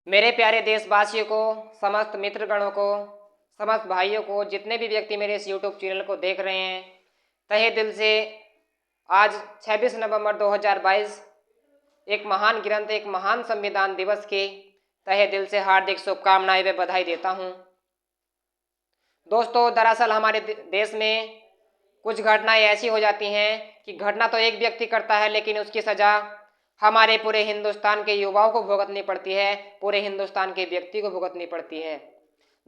मेरे प्यारे देशवासियों को, समस्त मित्रगणों को, समस्त भाइयों को, जितने भी व्यक्ति मेरे इस यूट्यूब चैनल को देख रहे हैं, तहे दिल से आज 26 नवंबर 2022 एक महान ग्रंथ, एक महान संविधान दिवस की तहे दिल से हार्दिक शुभकामनाएं व बधाई देता हूं। दोस्तों, दरअसल हमारे देश में कुछ घटनाएं ऐसी हो जाती हैं कि घटना तो एक व्यक्ति करता है, लेकिन उसकी सज़ा हमारे पूरे हिंदुस्तान के युवाओं को भुगतनी पड़ती है, पूरे हिंदुस्तान के व्यक्ति को भुगतनी पड़ती है।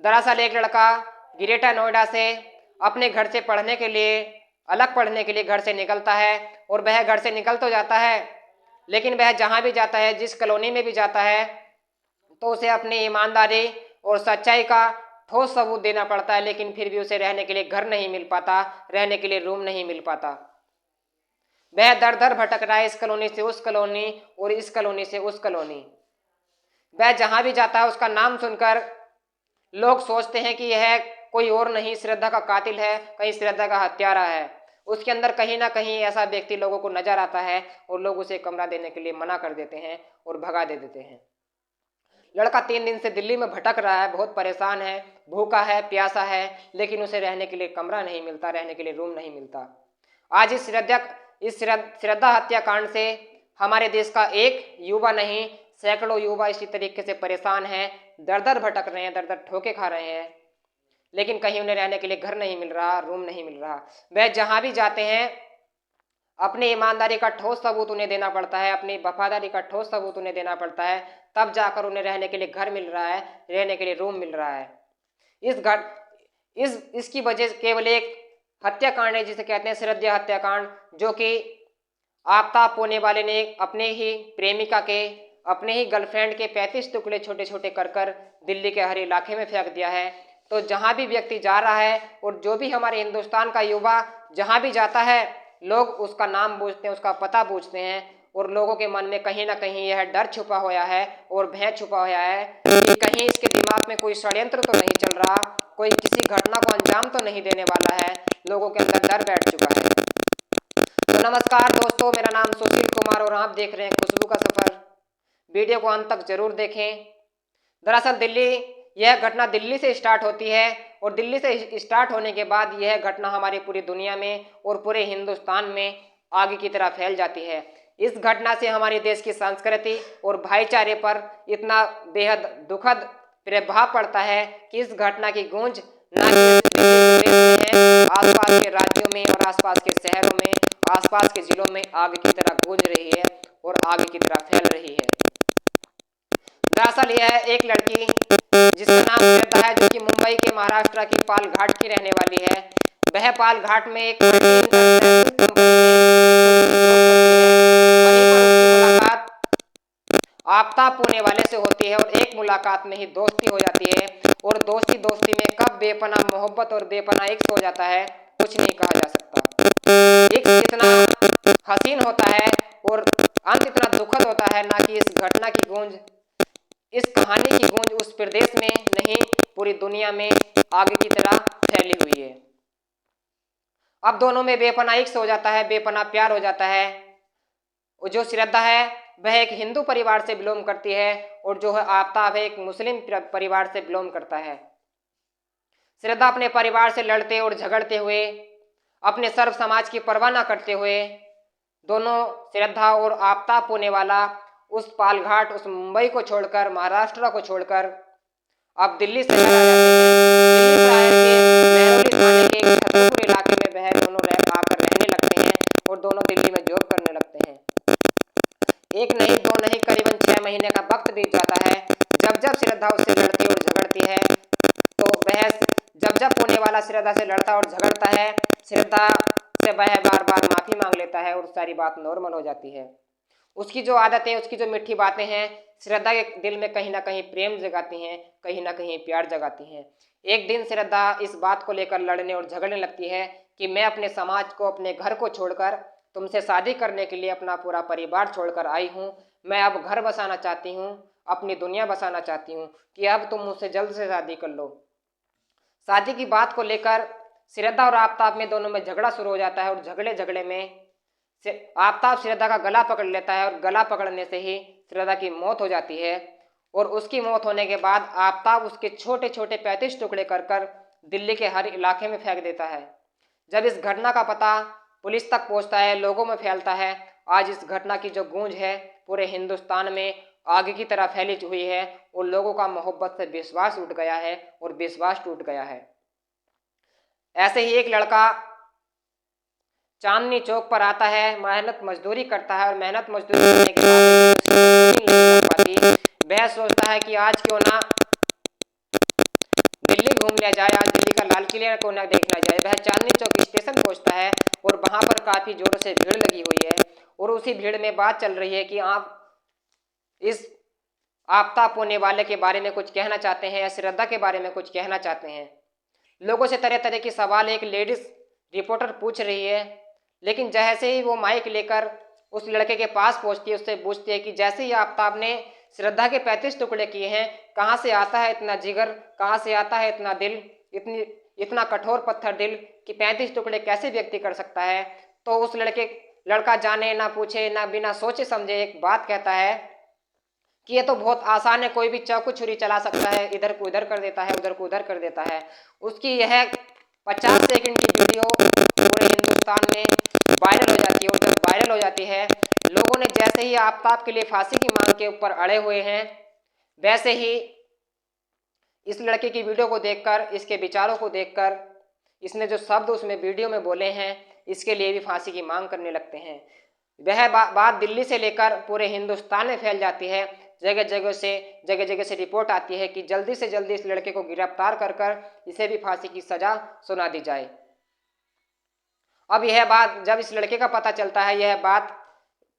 दरअसल एक लड़का ग्रेटर नोएडा से अपने घर से पढ़ने के लिए, अलग पढ़ने के लिए घर से निकलता है और वह घर से निकल तो जाता है, लेकिन वह जहाँ भी जाता है, जिस कॉलोनी में भी जाता है, तो उसे अपनी ईमानदारी और सच्चाई का ठोस सबूत देना पड़ता है, लेकिन फिर भी उसे रहने के लिए घर नहीं मिल पाता, रहने के लिए रूम नहीं मिल पाता। वह दर दर भटक रहा है, इस कॉलोनी से उस कॉलोनी और इस कॉलोनी से उस कॉलोनी। वह जहाँ भी जाता है, उसका नाम सुनकर लोग सोचते हैं कि यह कोई और नहीं, श्रद्धा का कातिल है, कहीं श्रद्धा का हत्यारा है। उसके अंदर कहीं ना कहीं ऐसा व्यक्ति लोगों को नजर आता है और लोग उसे कमरा देने के लिए मना कर देते हैं और भगा दे देते हैं। लड़का 3 दिन से दिल्ली में भटक रहा है, बहुत परेशान है, भूखा है, प्यासा है, लेकिन उसे रहने के लिए कमरा नहीं मिलता, रहने के लिए रूम नहीं मिलता। आज इस श्रद्धा हत्याकांड से हमारे देश का एक युवा नहीं, सैकड़ों युवा इसी तरीके से परेशान हैं, दर दर भटक रहे हैं, दर दर ठोके खा रहे हैं, लेकिन कहीं उन्हें रहने के लिए घर नहीं मिल रहा, रूम नहीं मिल रहा। वह जहाँ भी जाते हैं, अपनी ईमानदारी का ठोस सबूत उन्हें देना पड़ता है, अपनी वफादारी का ठोस सबूत उन्हें देना पड़ता है, तब जाकर उन्हें रहने के लिए घर मिल रहा है, रहने के लिए रूम मिल रहा है। इसकी वजह केवल एक हत्याकांड है, जिसे कहते हैं श्रद्धा हत्याकांड, जो कि आफ्ताब होने वाले ने अपने ही प्रेमिका के, अपने ही गर्लफ्रेंड के 35 टुकड़े छोटे छोटे कर कर दिल्ली के हर इलाके में फेंक दिया है। तो जहाँ भी व्यक्ति जा रहा है और जो भी हमारे हिंदुस्तान का युवा जहाँ भी जाता है, लोग उसका नाम पूछते हैं, उसका पता पूछते हैं, और लोगों के मन में कहीं ना कहीं यह डर छुपा हुआ है और भय छुपा हुआ है कि कहीं इसके दिमाग में कोई षड्यंत्र तो नहीं चल रहा, कोई किसी घटना को अंजाम तो नहीं देने वाला है। लोगों के अंदर डर बैठ चुका है। तो नमस्कार दोस्तों, मेरा नाम सुशील कुमार और आप देख रहे हैं खुशबू का सफर। वीडियो को अंत तक जरूर देखें। दरअसल यह घटना दिल्ली से स्टार्ट होती है और दिल्ली से स्टार्ट होने के बाद यह घटना हमारी पूरी दुनिया में और पूरे हिंदुस्तान में आगे की तरह फैल जाती है। इस घटना से हमारे देश की संस्कृति और भाईचारे पर इतना बेहद दुखद प्रभाव पड़ता है कि इस घटना की गूंज न केवल देश में है, आसपास के राज्यों में और आसपास के शहरों में, आसपास के जिलों में आग की तरह गूंज रही है और आग की तरह फैल रही है। दरअसल यह एक लड़की जिसका नाम श्रद्धा है, जो कि मुंबई के महाराष्ट्र की पाल घाट की रहने वाली है। वह पाल घाट में एक मुलाकात आफ्ताब पुणे वाले से होती है और एक मुलाकात में ही दोस्ती हो जाती है, और दोस्ती दोस्ती में कब बेपनाह मोहब्बत और बेपनाह इश्क हो जाता है, कुछ नहीं कहा जा सकता। इश्क इतना हसीन होता है और अंत इतना दुखद होता है ना, कि इस घटना की गूंज, इस कहानी की गूंज उस प्रदेश में नहीं, पूरी दुनिया में आग की तरह फैली हुई है। अब दोनों में बेपनाह इश्क हो जाता है, बेपनाह प्यार हो जाता है। और जो श्रद्धा है वह एक हिंदू परिवार से बिलोंग करती है, और जो है आफ्ताब है एक मुस्लिम परिवार से बिलोंग करता है। श्रद्धा अपने परिवार से लड़ते और झगड़ते हुए, अपने सर्व समाज की परवाह न करते हुए, दोनों श्रद्धा और आफ्ताब होने वाला उस पालघाट, उस मुंबई को छोड़कर, महाराष्ट्र को छोड़कर अब दिल्ली से दिल्ली शहर के महरौली थाने के एक छतरपुर इलाके में वह दोनों आकर रहने लगते हैं और दोनों दिल्ली में जॉब करने लगते हैं। एक नहीं, दो नहीं, करीबन 6 महीने का वक्त बीत जाता है। जब जब श्रद्धा उससे लड़ती और झगड़ती है, तो वह जब होने वाला श्रद्धा से लड़ता और झगड़ता है, श्रद्धा से वह बार बार माफी मांग लेता है और सारी बात नॉर्मल हो जाती है। उसकी जो आदतें, उसकी जो मीठी बातें हैं, श्रद्धा के दिल में कहीं ना कहीं प्रेम जगाती हैं, कहीं ना कहीं प्यार जगाती हैं। एक दिन श्रद्धा इस बात को लेकर लड़ने और झगड़ने लगती है कि मैं अपने समाज को, अपने घर को छोड़कर तुमसे शादी करने के लिए अपना पूरा परिवार छोड़कर आई हूँ। मैं अब घर बसाना चाहती हूँ, अपनी दुनिया बसाना चाहती हूँ, कि अब तुम मुझसे जल्द से शादी कर लो। शादी की बात को लेकर श्रद्धा और आफ्ताब में दोनों में झगड़ा शुरू हो जाता है, और झगड़े झगड़े में आफ्ताब श्रद्धा का गला पकड़ लेता है, और गला पकड़ने से ही श्रद्धा की मौत हो जाती है। और उसकी मौत होने के बाद आफताब उसके छोटे छोटे 35 टुकड़े कर कर दिल्ली के हर इलाके में फेंक देता है। जब इस घटना का पता पुलिस तक पहुंचता है, लोगों में फैलता है, आज इस घटना की जो गूंज है पूरे हिंदुस्तान में आग की तरह फैली हुई है और लोगों का मोहब्बत से विश्वास उठ गया है और विश्वास टूट गया है। ऐसे ही एक लड़का चांदनी चौक पर आता है, मेहनत मजदूरी करता है और मेहनत मजदूरी करने के बाद उसकी मजदूरी नहीं लग पाती, वह सोचता है कि आज क्यों ना दिल्ली घूम लिया जाए, आज दिल्ली का लाल किला को ना देखना जाए। वह चांदनी चौक स्टेशन पहुंचता है और वहां पर काफी जोरों से भीड़ लगी हुई है और उसी भीड़ में बात चल रही है कि आप इस आफताब होने वाले के बारे में कुछ कहना चाहते हैं या श्रद्धा के बारे में कुछ कहना चाहते हैं। लोगों से तरह तरह के सवाल एक लेडीज रिपोर्टर पूछ रही है, लेकिन जैसे ही वो माइक लेकर उस लड़के के पास पहुंचती है, उससे पूछती है कि जैसे ही आफताब ने श्रद्धा के 35 टुकड़े किए हैं, कहाँ से आता है इतना जिगर, कहाँ से आता है इतना दिल, इतना कठोर पत्थर दिल कि 35 टुकड़े कैसे व्यक्ति कर सकता है। तो उस लड़का जाने ना पूछे ना बिना सोचे समझे एक बात कहता है कि ये तो बहुत आसान है, कोई भी चाकू छुरी चला सकता है, इधर को इधर कर देता है, उधर को उधर कर देता है। उसकी यह 50 सेकंड की वीडियो पूरे हिंदुस्तान में वायरल हो जाती है और जब वायरल हो जाती है, लोगों ने जैसे ही आफताब के लिए फांसी की मांग के ऊपर अड़े हुए हैं, वैसे ही इस लड़के की वीडियो को देखकर, इसके विचारों को देखकर, इसने जो शब्द उसमें वीडियो में बोले हैं, इसके लिए भी फांसी की मांग करने लगते हैं। वह बात दिल्ली से लेकर पूरे हिंदुस्तान में फैल जाती है। जगह जगह से रिपोर्ट आती है कि जल्दी से जल्दी इस लड़के को गिरफ्तार कर इसे भी फांसी की सजा सुना दी जाए। अब यह बात जब इस लड़के का पता चलता है, यह बात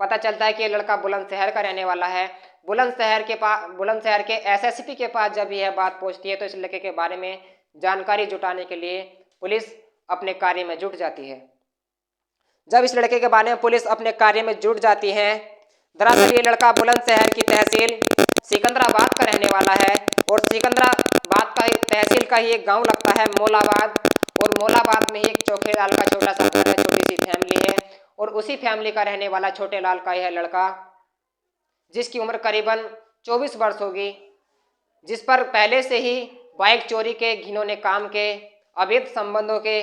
पता चलता है कि यह लड़का बुलंदशहर का रहने वाला है। बुलंदशहर के एसएसपी के पास जब यह बात पहुंचती है तो इस लड़के के बारे में जानकारी जुटाने के लिए पुलिस अपने कार्य में जुट जाती है। जब इस लड़के के बारे में पुलिस अपने कार्य में जुट जाती है, दरअसल ये लड़का बुलंदशहर की तहसील सिकंदराबाद का रहने वाला है और सिकंदराबाद का तहसील का ही एक गांव लगता है मौलाबाद, और मौलाबाद में ही एक चोखेलाल का छोटा सा घर है, छोटी सी फैमिली है और उसी फैमिली का रहने वाला छोटे लाल का यह लड़का, जिसकी उम्र करीबन 24 वर्ष होगी, जिस पर पहले से ही बाइक चोरी के, घिनौने काम के, अवैध संबंधों के,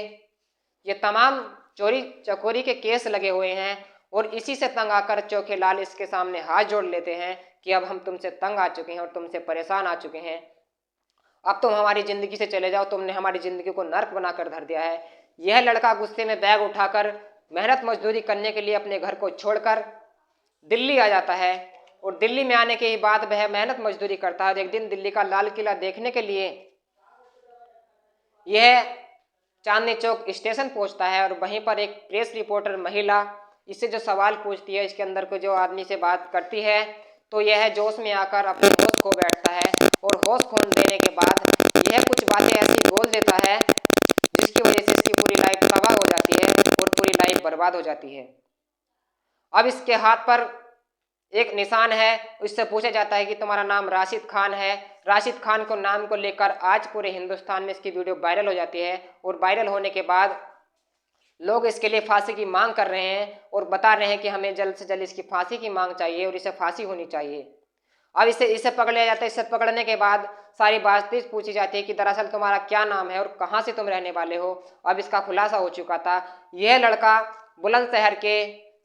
ये तमाम चोरी चकोरी के केस लगे हुए हैं और इसी से तंग आकर चोखेलाल इसके सामने हाथ जोड़ लेते हैं कि अब हम तुमसे तंग आ चुके हैं और तुमसे परेशान आ चुके हैं, अब तुम हमारी ज़िंदगी से चले जाओ, तुमने हमारी ज़िंदगी को नर्क बनाकर धर दिया है। यह लड़का गुस्से में बैग उठाकर मेहनत मजदूरी करने के लिए अपने घर को छोड़कर दिल्ली आ जाता है और दिल्ली में आने के बाद वह मेहनत मजदूरी करता है और एक दिन दिल्ली का लाल किला देखने के लिए यह चांदनी चौक स्टेशन पहुंचता है और वहीं पर एक प्रेस रिपोर्टर महिला इससे जो सवाल पूछती है, इसके अंदर को जो आदमी से बात करती है, तो यह जोश में आकर अपने होश खो बैठता है और होश खो देने के बाद यह कुछ बातें ऐसी बोल देता है जिसकी वजह से इसकी पूरी लाइफ तबाह हो जाती है और पूरी लाइफ बर्बाद हो जाती है। अब इसके हाथ पर एक निशान है, उससे पूछा जाता है कि तुम्हारा नाम राशिद खान है। राशिद खान को नाम को लेकर आज पूरे हिंदुस्तान में इसकी वीडियो वायरल हो जाती है और वायरल होने के बाद लोग इसके लिए फांसी की मांग कर रहे हैं और बता रहे हैं कि हमें जल्द से जल्द इसकी फांसी की मांग चाहिए और इसे फांसी होनी चाहिए। अब इसे पकड़ लिया जाता है। इसे पकड़ने के बाद सारी बातें पूछी जाती है कि दरअसल तुम्हारा क्या नाम है और कहाँ से तुम रहने वाले हो। अब इसका खुलासा हो चुका था। यह लड़का बुलंदशहर के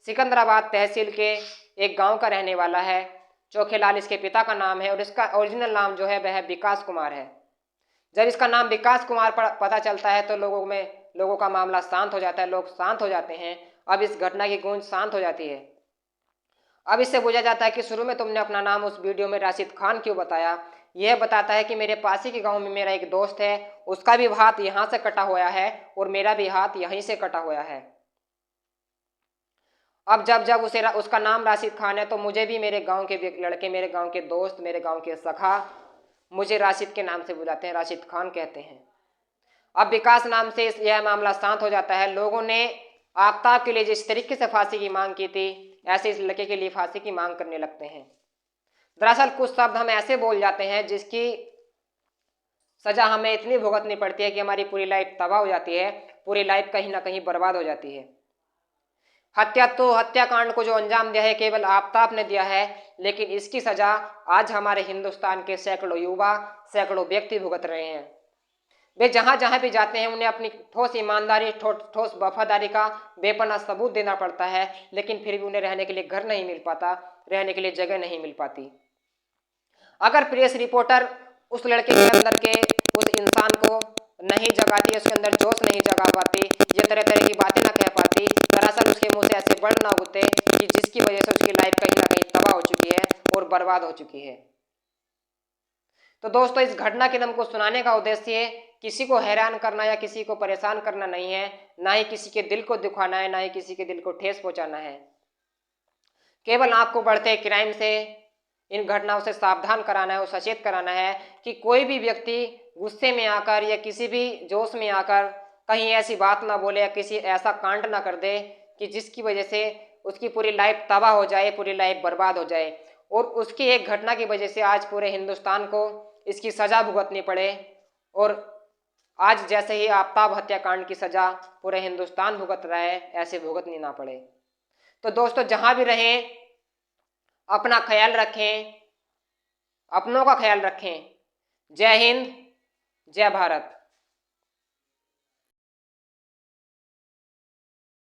सिकंदराबाद तहसील के एक गांव का रहने वाला है। चोखेलाल इसके पिता का नाम है और इसका ओरिजिनल नाम जो है वह विकास कुमार है। जब इसका नाम विकास कुमार पता चलता है तो लोगों का मामला शांत हो जाता है, लोग शांत हो जाते हैं। अब इस घटना की गूंज शांत हो जाती है। अब इससे पूछा जाता है कि शुरू में तुमने अपना नाम उस वीडियो में राशिद खान क्यों बताया। यह बताता है कि मेरे पास ही के गांव में मेरा एक दोस्त है, उसका भी हाथ यहाँ से कटा हुआ है और मेरा भी हाथ यहीं से कटा हुआ है। अब जब उसका नाम राशिद खान है तो मुझे भी मेरे गांव के लड़के, मेरे गांव के दोस्त, मेरे गांव के सखा मुझे राशिद के नाम से बुलाते हैं, राशिद खान कहते हैं। अब विकास नाम से यह मामला शांत हो जाता है। लोगों ने आफताब के लिए जिस तरीके से फांसी की मांग की थी, ऐसे इस लड़के के लिए फांसी की मांग करने लगते हैं। दरअसल कुछ शब्द हम ऐसे बोल जाते हैं जिसकी सजा हमें इतनी भुगतनी पड़ती है कि हमारी पूरी लाइफ तबाह हो जाती है, पूरी लाइफ कहीं ना कहीं बर्बाद हो जाती है। हत्याकांड को जो अंजाम दिया है केवल आफताब ने दिया है, लेकिन इसकी सजा आज हमारे हिंदुस्तान के सैकड़ों युवा, सैकड़ों व्यक्ति भुगत रहे हैं। वे जहां जहां भी जाते हैं उन्हें अपनी ठोस ईमानदारी, ठोस वफादारी का बेपनाह सबूत देना पड़ता है, लेकिन फिर भी उन्हें रहने के लिए घर नहीं मिल पाता, रहने के लिए जगह नहीं मिल पाती। अगर प्रेस रिपोर्टर उस लड़के के अंदर के उस इंसान को नहीं जगाती, उसके अंदर जोश नहीं जगा पाती, ये तरह तरह की बातें ना कह पाती, दरअसल उसके मुंह से ऐसे वर्ड ना होते कि जिसकी वजह से उसकी लाइफ कहीं ना कहीं तबाह हो चुकी है और बर्बाद हो चुकी है। तो दोस्तों, इस घटना के नम को सुनाने का उद्देश्य किसी को हैरान करना या किसी को परेशान करना नहीं है, ना ही किसी के दिल को दुखाना है, ना ही किसी के दिल को ठेस पहुंचाना है। केवल आपको बढ़ते क्राइम से, इन घटनाओं से सावधान कराना है और सचेत कराना है कि कोई भी व्यक्ति गुस्से में आकर या किसी भी जोश में आकर कहीं ऐसी बात ना बोले या किसी ऐसा कांड ना कर दे कि जिसकी वजह से उसकी पूरी लाइफ तबाह हो जाए, पूरी लाइफ बर्बाद हो जाए और उसकी एक घटना की वजह से आज पूरे हिंदुस्तान को इसकी सज़ा भुगतनी पड़े। और आज जैसे ही आफताब हत्याकांड की सज़ा पूरे हिंदुस्तान भुगत रहा है, ऐसे भुगतनी ना पड़े। तो दोस्तों, जहां भी रहें अपना ख्याल रखें, अपनों का ख्याल रखें। जय हिंद, जय भारत।